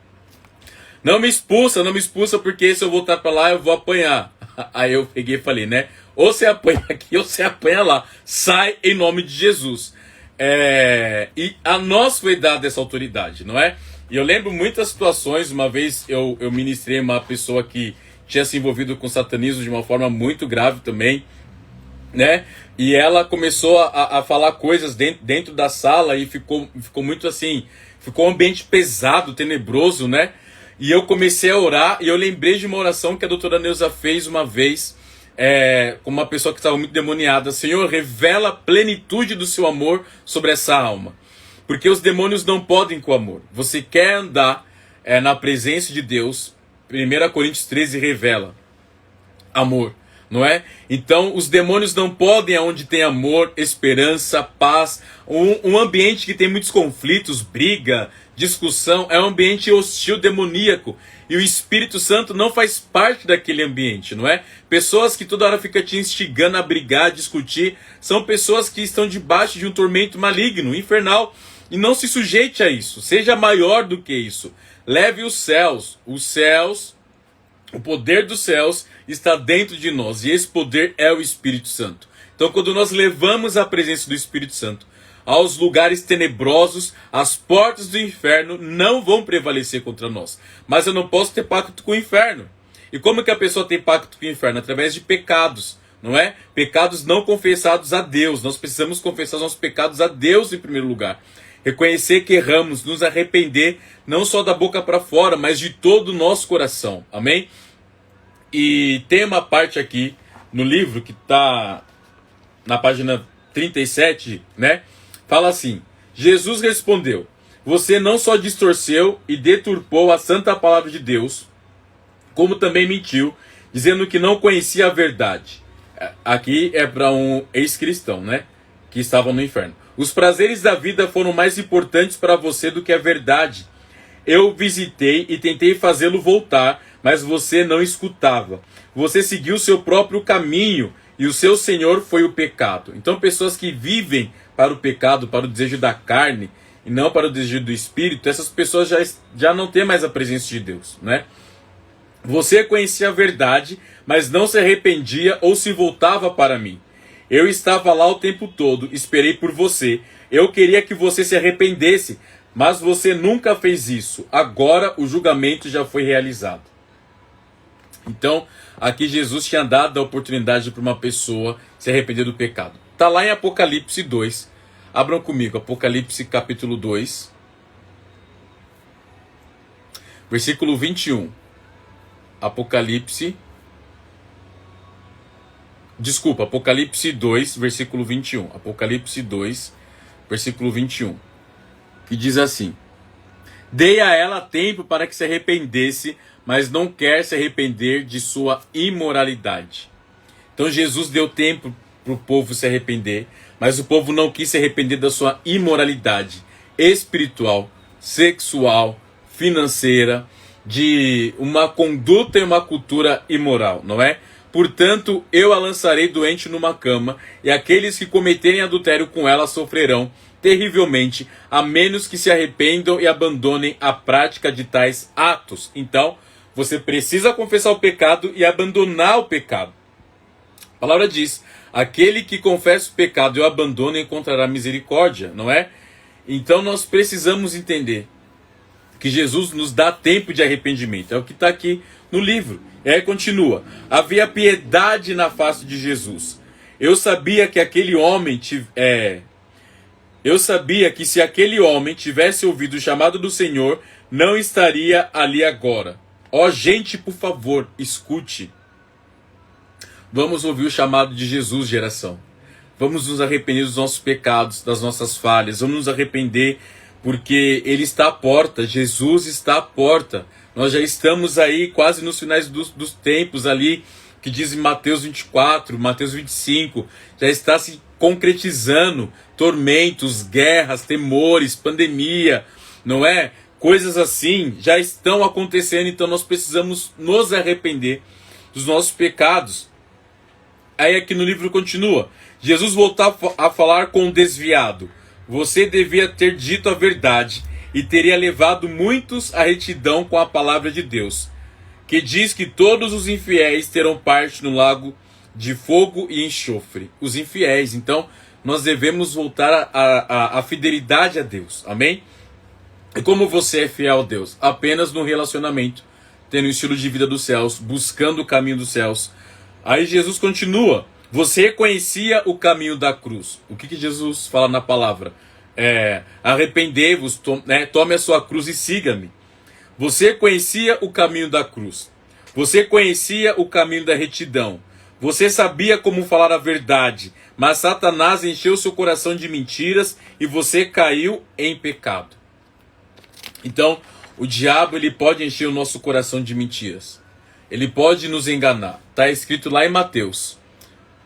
não me expulsa porque se eu voltar para lá eu vou apanhar. Aí eu peguei e falei, né? Ou você apanha aqui ou você apanha lá. Sai em nome de Jesus. E a nós foi dada essa autoridade, não é? E eu lembro muitas situações. Uma vez eu ministrei uma pessoa que tinha se envolvido com satanismo de uma forma muito grave também, né? E ela começou a falar coisas dentro da sala e ficou muito assim, ficou um ambiente pesado, tenebroso, né? E eu comecei a orar e eu lembrei de uma oração que a doutora Neuza fez uma vez, com uma pessoa que estava muito demoniada. Senhor, revela a plenitude do seu amor sobre essa alma. Porque os demônios não podem com o amor. Você quer andar na presença de Deus, 1 Coríntios 13 revela amor, não é? Então os demônios não podem aonde tem amor, esperança, paz. Um ambiente que tem muitos conflitos, briga, discussão, é um ambiente hostil, demoníaco. E o Espírito Santo não faz parte daquele ambiente, não é? Pessoas que toda hora ficam te instigando a brigar, a discutir, são pessoas que estão debaixo de um tormento maligno, infernal. E não se sujeite a isso, seja maior do que isso. Leve os céus, o poder dos céus está dentro de nós, e esse poder é o Espírito Santo. Então quando nós levamos a presença do Espírito Santo aos lugares tenebrosos, as portas do inferno não vão prevalecer contra nós. Mas eu não posso ter pacto com o inferno. E como que a pessoa tem pacto com o inferno? Através de pecados, não é? Pecados não confessados a Deus. Nós precisamos confessar os nossos pecados a Deus em primeiro lugar. Reconhecer que erramos, nos arrepender, não só da boca para fora, mas de todo o nosso coração. Amém? E tem uma parte aqui no livro que está na página 37, né? Fala assim: Jesus respondeu: você não só distorceu e deturpou a santa palavra de Deus, como também mentiu, dizendo que não conhecia a verdade. Aqui é para um ex-cristão, né? Que estava no inferno. Os prazeres da vida foram mais importantes para você do que a verdade. Eu visitei e tentei fazê-lo voltar, mas você não escutava. Você seguiu seu próprio caminho e o seu senhor foi o pecado. Então pessoas que vivem para o pecado, para o desejo da carne e não para o desejo do Espírito, essas pessoas já não têm mais a presença de Deus, né? Você conhecia a verdade, mas não se arrependia ou se voltava para mim. Eu estava lá o tempo todo, esperei por você. Eu queria que você se arrependesse, mas você nunca fez isso. Agora o julgamento já foi realizado. Então, aqui Jesus tinha dado a oportunidade para uma pessoa se arrepender do pecado. Está lá em Apocalipse 2. Abram comigo, Apocalipse capítulo 2. Versículo 21. Apocalipse 2, versículo 21. Apocalipse 2, versículo 21. Que diz assim: dei a ela tempo para que se arrependesse, mas não quer se arrepender de sua imoralidade. Então Jesus deu tempo para o povo se arrepender, mas o povo não quis se arrepender da sua imoralidade espiritual, sexual, financeira, de uma conduta e uma cultura imoral, não é? Portanto, eu a lançarei doente numa cama, e aqueles que cometerem adultério com ela sofrerão terrivelmente, a menos que se arrependam e abandonem a prática de tais atos. Então, você precisa confessar o pecado e abandonar o pecado. A palavra diz: aquele que confessa o pecado e o abandona encontrará misericórdia, não é? Então nós precisamos entender que Jesus nos dá tempo de arrependimento. É o que está aqui no livro. E aí continua: havia piedade na face de Jesus. Eu sabia que se aquele homem tivesse ouvido o chamado do Senhor, não estaria ali agora. Ó gente, por favor, escute. Vamos ouvir o chamado de Jesus, geração. Vamos nos arrepender dos nossos pecados, das nossas falhas. Vamos nos arrepender porque Ele está à porta. Jesus está à porta. Nós já estamos aí quase nos finais dos tempos ali, que diz em Mateus 24, Mateus 25, já está se concretizando. Tormentos, guerras, temores, pandemia, não é? Coisas assim já estão acontecendo, então nós precisamos nos arrepender dos nossos pecados. Aí aqui no livro continua, Jesus voltou a falar com o desviado: você devia ter dito a verdade e teria levado muitos à retidão com a palavra de Deus, que diz que todos os infiéis terão parte no lago de fogo e enxofre. Os infiéis, então nós devemos voltar à fidelidade a Deus, amém? E como você é fiel a Deus? Apenas no relacionamento, tendo o estilo de vida dos céus, buscando o caminho dos céus. Aí Jesus continua, você reconhecia o caminho da cruz. O que Jesus fala na palavra? Arrependei-vos, tome a sua cruz e siga-me. Você conhecia o caminho da cruz. Você conhecia o caminho da retidão. Você sabia como falar a verdade, mas Satanás encheu seu coração de mentiras e você caiu em pecado. Então, o diabo ele pode encher o nosso coração de mentiras. Ele pode nos enganar. Está escrito lá em Mateus.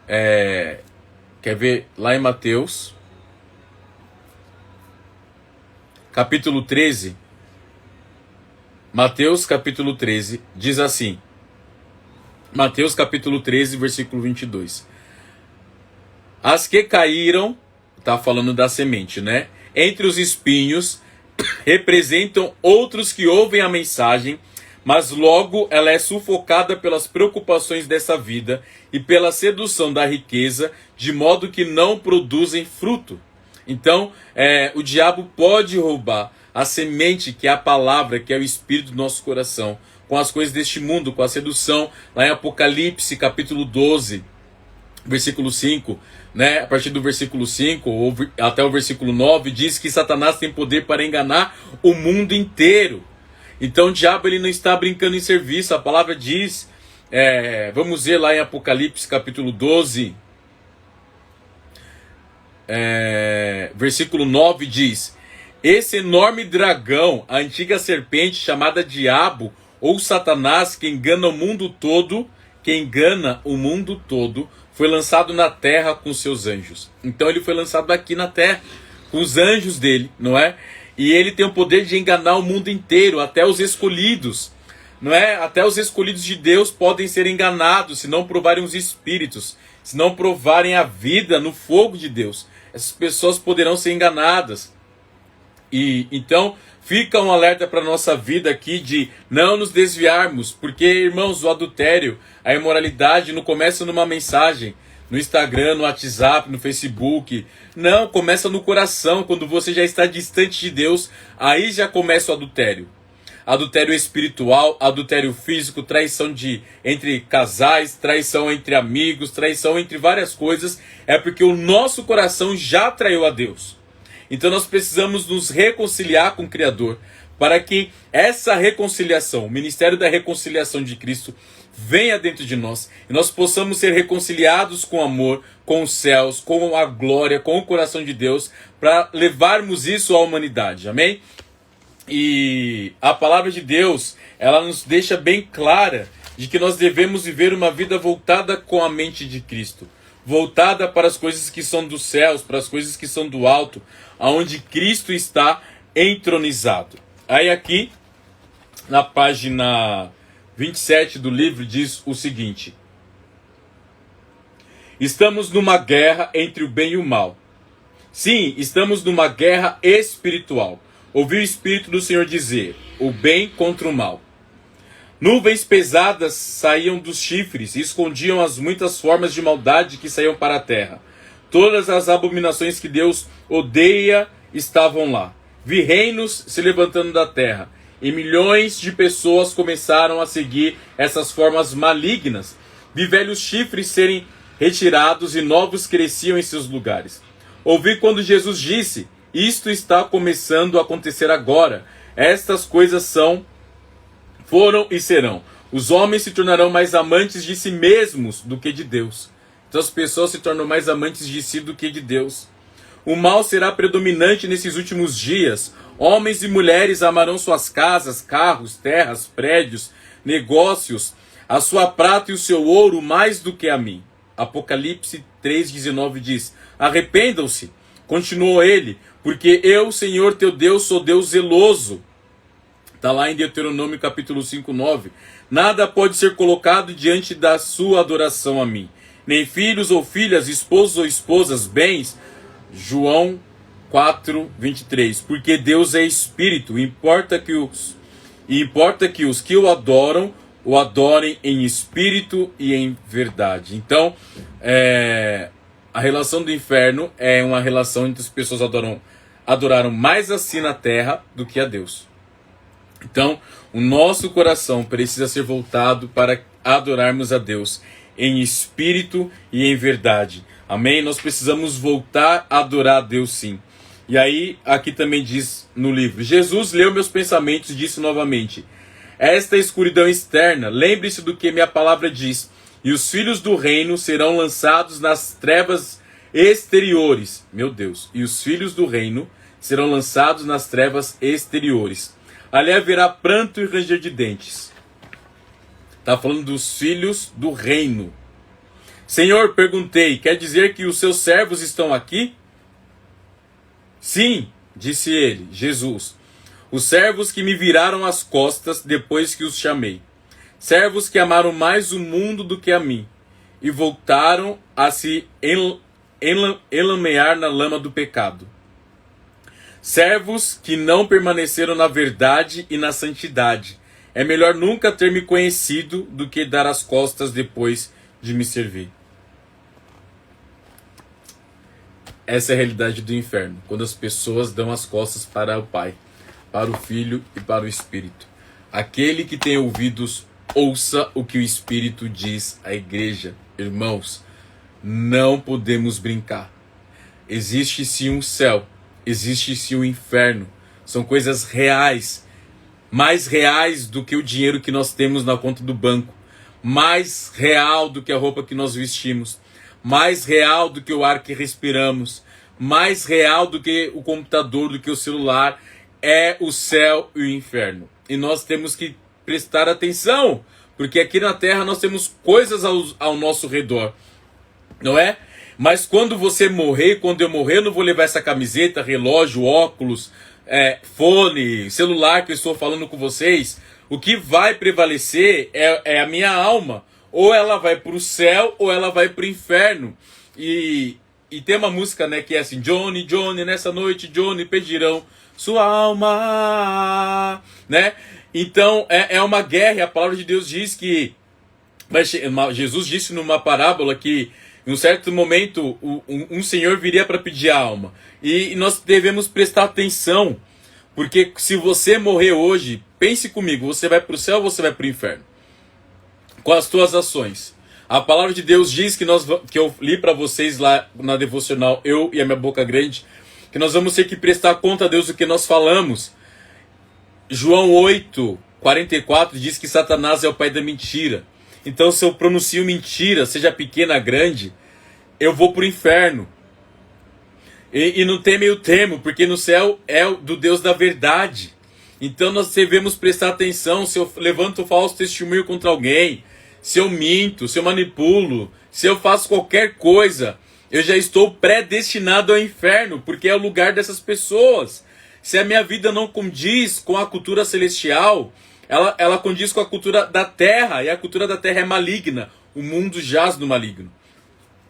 Quer ver? Lá em Mateus, capítulo 13. Mateus capítulo 13 diz assim. Mateus capítulo 13, versículo 22. As que caíram, está falando da semente, né? Entre os espinhos, representam outros que ouvem a mensagem, mas logo ela é sufocada pelas preocupações dessa vida e pela sedução da riqueza, de modo que não produzem fruto. Então, o diabo pode roubar a semente, que é a palavra, que é o espírito do nosso coração, com as coisas deste mundo, com a sedução. Lá em Apocalipse, capítulo 12, versículo 5, né? A partir do versículo 5 ou até o versículo 9, diz que Satanás tem poder para enganar o mundo inteiro. Então o diabo ele não está brincando em serviço. A palavra diz, vamos ver lá em Apocalipse, capítulo 12, versículo 9 diz: esse enorme dragão, a antiga serpente chamada Diabo ou Satanás, que engana o mundo todo, foi lançado na terra com seus anjos. Então ele foi lançado aqui na terra com os anjos dele, não é? E ele tem o poder de enganar o mundo inteiro, até os escolhidos, não é? Até os escolhidos de Deus podem ser enganados se não provarem os espíritos, se não provarem a vida no fogo de Deus. Essas pessoas poderão ser enganadas. E então fica um alerta para a nossa vida aqui de não nos desviarmos, porque, irmãos, o adultério, a imoralidade não começa numa mensagem, no Instagram, no WhatsApp, no Facebook. Não, começa no coração, quando você já está distante de Deus, aí já começa o adultério. Adultério espiritual, adultério físico, traição entre casais, traição entre amigos, traição entre várias coisas, é porque o nosso coração já traiu a Deus. Então nós precisamos nos reconciliar com o Criador, para que essa reconciliação, o ministério da reconciliação de Cristo, venha dentro de nós, e nós possamos ser reconciliados com amor, com os céus, com a glória, com o coração de Deus, para levarmos isso à humanidade, amém? E a palavra de Deus, ela nos deixa bem clara de que nós devemos viver uma vida voltada com a mente de Cristo, voltada para as coisas que são dos céus, para as coisas que são do alto, aonde Cristo está entronizado. Aí aqui, na página 27 do livro, diz o seguinte: estamos numa guerra entre o bem e o mal. Sim, estamos numa guerra espiritual. Ouvi o Espírito do Senhor dizer: o bem contra o mal. Nuvens pesadas saíam dos chifres e escondiam as muitas formas de maldade que saíam para a terra. Todas as abominações que Deus odeia estavam lá. Vi reinos se levantando da terra, e milhões de pessoas começaram a seguir essas formas malignas. Vi velhos chifres serem retirados e novos cresciam em seus lugares. Ouvi quando Jesus disse: isto está começando a acontecer agora. Estas coisas foram e serão. Os homens se tornarão mais amantes de si mesmos do que de Deus. Então as pessoas se tornam mais amantes de si do que de Deus. O mal será predominante nesses últimos dias. Homens e mulheres amarão suas casas, carros, terras, prédios, negócios a sua prata e o seu ouro mais do que a mim. Apocalipse 3,19 diz: arrependam-se, continuou ele, porque eu, Senhor teu Deus, sou Deus zeloso. Está lá em Deuteronômio capítulo 5:9. Nada pode ser colocado diante da sua adoração a mim, nem filhos ou filhas, esposos ou esposas, bens. João 4:23. Porque Deus é espírito, importa que os que o adoram, o adorem em espírito e em verdade. Então, a relação do inferno é uma relação entre as pessoas adoraram mais assim na terra do que a Deus. Então, o nosso coração precisa ser voltado para adorarmos a Deus em espírito e em verdade. Amém? Nós precisamos voltar a adorar a Deus, sim. E aí, aqui também diz no livro: Jesus leu meus pensamentos e disse novamente: esta escuridão externa, lembre-se do que minha palavra diz, e os filhos do reino serão lançados nas trevas exteriores. Meu Deus, e os filhos do reino serão lançados nas trevas exteriores. Ali haverá pranto e ranger de dentes. Está falando dos filhos do reino. Senhor, perguntei, quer dizer que os seus servos estão aqui? Sim, disse ele, Jesus. Os servos que me viraram as costas depois que os chamei. Servos que amaram mais o mundo do que a mim. E voltaram a se enlamear na lama do pecado. Servos que não permaneceram na verdade e na santidade. É melhor nunca ter me conhecido do que dar as costas depois de me servir. Essa é a realidade do inferno, quando as pessoas dão as costas para o Pai, para o Filho e para o Espírito. Aquele que tem ouvidos, ouça o que o Espírito diz à igreja. Irmãos, não podemos brincar. Existe sim um céu, existe sim um inferno. São coisas reais, mais reais do que o dinheiro que nós temos na conta do banco, mais real do que a roupa que nós vestimos, mais real do que o ar que respiramos, mais real do que o computador, do que o celular, é o céu e o inferno. E nós temos que prestar atenção, porque aqui na terra nós temos coisas ao nosso redor, não é? Mas quando você morrer, quando eu morrer, eu não vou levar essa camiseta, relógio, óculos, fone, celular que eu estou falando com vocês. O que vai prevalecer é a minha alma. Ou ela vai para o céu, ou ela vai para o inferno. E tem uma música, né, que é assim: Johnny, Johnny, nessa noite, Johnny, pedirão sua alma, né? Então, é uma guerra. A palavra de Deus diz que... Jesus disse numa parábola que, em um certo momento, um senhor viria para pedir a alma. E nós devemos prestar atenção, porque se você morrer hoje, pense comigo, você vai para o céu ou você vai para o inferno? Com as tuas ações. A palavra de Deus diz que eu li para vocês lá na devocional, eu e a minha boca grande, que nós vamos ter que prestar conta a Deus do que nós falamos. João 8:44 diz que Satanás é o pai da mentira. Então, se eu pronuncio mentira, seja pequena, grande, eu vou para o inferno. E não tem meio termo, porque no céu é do Deus da verdade. Então nós devemos prestar atenção. Se eu levanto falso testemunho contra alguém, se eu minto, se eu manipulo, se eu faço qualquer coisa, eu já estou predestinado ao inferno, porque é o lugar dessas pessoas. Se a minha vida não condiz com a cultura celestial, ela condiz com a cultura da terra, e a cultura da terra é maligna. O mundo jaz no maligno.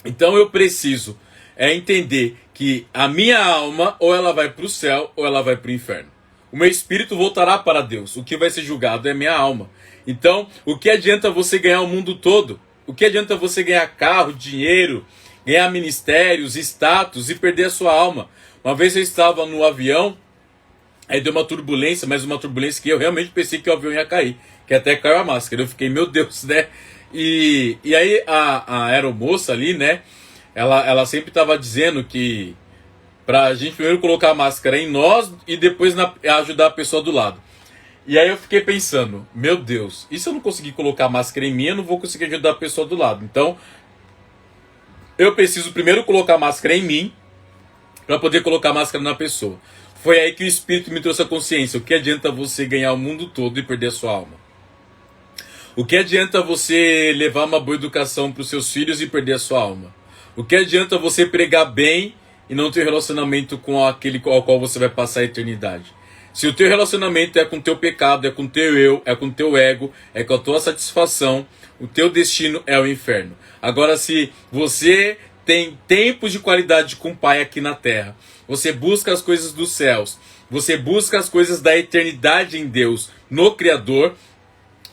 Então eu preciso entender que a minha alma, ou ela vai para o céu, ou ela vai para o inferno. O meu espírito voltará para Deus. O que vai ser julgado é a minha alma. Então, o que adianta você ganhar o mundo todo? O que adianta você ganhar carro, dinheiro, ganhar ministérios, status e perder a sua alma? Uma vez eu estava no avião, aí deu uma turbulência, mas uma turbulência que eu realmente pensei que o avião ia cair, que até caiu a máscara. Eu fiquei, meu Deus, né? E aí a aeromoça ali, né? Ela sempre estava dizendo que pra gente primeiro colocar a máscara em nós e depois ajudar a pessoa do lado. E aí eu fiquei pensando, meu Deus, e se eu não conseguir colocar a máscara em mim, eu não vou conseguir ajudar a pessoa do lado. Então, eu preciso primeiro colocar a máscara em mim, para poder colocar a máscara na pessoa. Foi aí que o Espírito me trouxe a consciência. O que adianta você ganhar o mundo todo e perder a sua alma? O que adianta você levar uma boa educação para os seus filhos e perder a sua alma? O que adianta você pregar bem e não ter relacionamento com aquele ao qual você vai passar a eternidade? Se o teu relacionamento é com o teu pecado, é com o teu eu, é com o teu ego, é com a tua satisfação, o teu destino é o inferno. Agora, se você tem tempos de qualidade com o Pai aqui na terra, você busca as coisas dos céus, você busca as coisas da eternidade em Deus, no Criador,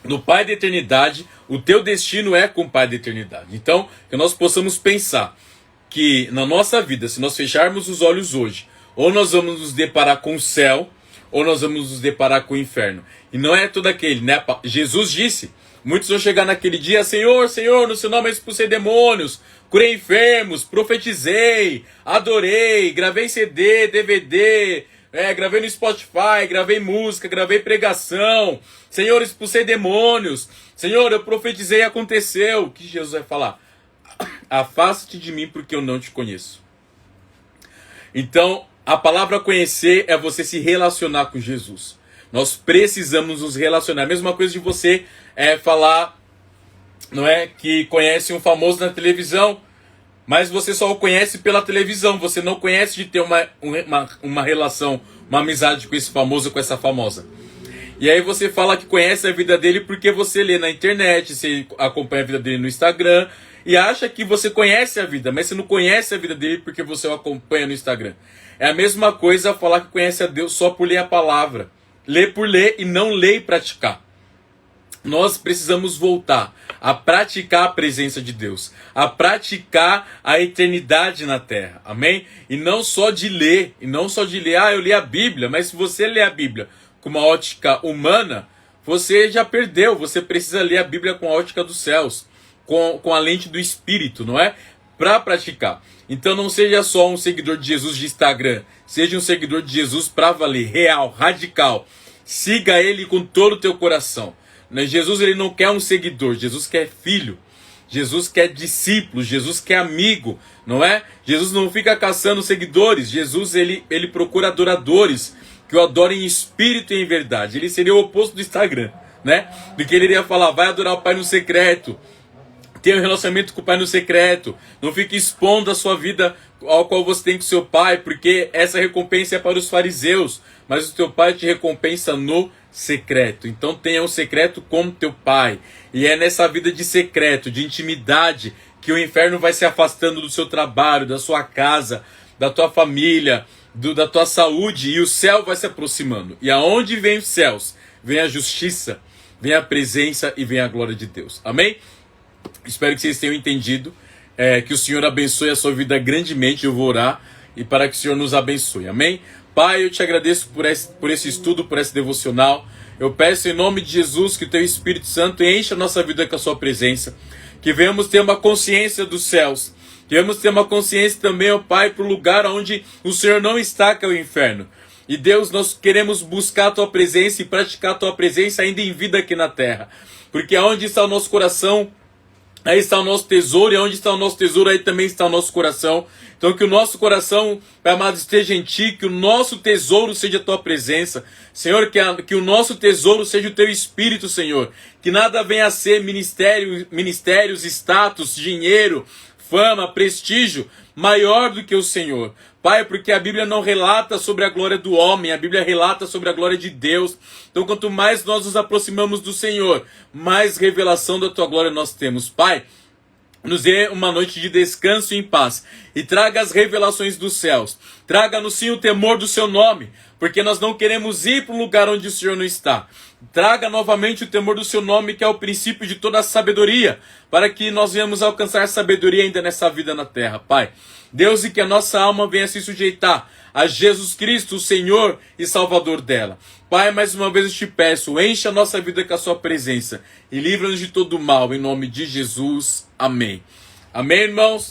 no Pai da eternidade, o teu destino é com o Pai da eternidade. Então, que nós possamos pensar que na nossa vida, se nós fecharmos os olhos hoje, ou nós vamos nos deparar com o céu, ou nós vamos nos deparar com o inferno. E não é todo aquele, né? Jesus disse, muitos vão chegar naquele dia, Senhor, Senhor, no seu nome eu expulsei demônios, curei enfermos, profetizei, adorei, gravei CD, DVD, gravei no Spotify, gravei música, gravei pregação. Senhor, expulsei demônios. Senhor, eu profetizei e aconteceu. O que Jesus vai falar? Afasta-te de mim porque eu não te conheço. Então, a palavra conhecer é você se relacionar com Jesus. Nós precisamos nos relacionar. A mesma coisa de você falar, não é, que conhece um famoso na televisão, mas você só o conhece pela televisão. Você não conhece de ter uma relação, uma amizade com esse famoso, com essa famosa. E aí você fala que conhece a vida dele porque você lê na internet, você acompanha a vida dele no Instagram e acha que você conhece a vida, mas você não conhece a vida dele porque você o acompanha no Instagram. É a mesma coisa falar que conhece a Deus só por ler a palavra. Ler por ler e não ler e praticar. Nós precisamos voltar a praticar a presença de Deus, a praticar a eternidade na terra, amém? E não só de ler, eu li a Bíblia, mas se você ler a Bíblia com uma ótica humana, você já perdeu. Você precisa ler a Bíblia com a ótica dos céus, com a lente do Espírito, não é? Para praticar. Então não seja só um seguidor de Jesus de Instagram, seja um seguidor de Jesus para valer, real, radical. Siga ele com todo o teu coração. Jesus, ele não quer um seguidor, Jesus quer filho. Jesus quer discípulos, Jesus quer amigo, não é? Jesus não fica caçando seguidores, Jesus ele procura adoradores que o adorem em espírito e em verdade. Ele seria o oposto do Instagram, né? Do que ele iria falar, vai adorar o Pai no secreto, tenha um relacionamento com o Pai no secreto, não fique expondo a sua vida ao qual você tem com seu Pai, porque essa recompensa é para os fariseus, mas o teu Pai te recompensa no secreto. Então tenha um secreto com teu Pai. E é nessa vida de secreto, de intimidade, que o inferno vai se afastando do seu trabalho, da sua casa, da tua família, da tua saúde, e o céu vai se aproximando. E aonde vem os céus, vem a justiça, vem a presença e vem a glória de Deus. Amém? Espero que vocês tenham entendido. Que o Senhor abençoe a sua vida grandemente. Eu vou orar e para que o Senhor nos abençoe. Amém? Pai, eu te agradeço por esse estudo, por esse devocional. Eu peço em nome de Jesus que o teu Espírito Santo encha a nossa vida com a sua presença. Que venhamos ter uma consciência dos céus. Que venhamos ter uma consciência também, ó Pai, para o lugar onde o Senhor não está, que é o inferno. E Deus, nós queremos buscar a tua presença e praticar a tua presença ainda em vida aqui na terra. Porque aonde está o nosso coração, aí está o nosso tesouro, e onde está o nosso tesouro, aí também está o nosso coração. Então que o nosso coração, Pai amado, esteja em Ti, que o nosso tesouro seja a Tua presença. Senhor, que o nosso tesouro seja o Teu Espírito, Senhor. Que nada venha a ser ministérios, status, dinheiro, fama, prestígio, maior do que o Senhor. Pai, porque a Bíblia não relata sobre a glória do homem, a Bíblia relata sobre a glória de Deus. Então, quanto mais nós nos aproximamos do Senhor, mais revelação da Tua glória nós temos. Pai, nos dê uma noite de descanso e em paz. E traga as revelações dos céus. Traga-nos sim o temor do Seu nome, porque nós não queremos ir para um lugar onde o Senhor não está. Traga novamente o temor do Seu nome, que é o princípio de toda a sabedoria, para que nós venhamos alcançar sabedoria ainda nessa vida na terra, Pai. Deus, e que a nossa alma venha se sujeitar a Jesus Cristo, o Senhor e Salvador dela. Pai, mais uma vez eu te peço, encha a nossa vida com a sua presença e livra-nos de todo mal, em nome de Jesus. Amém. Amém, irmãos?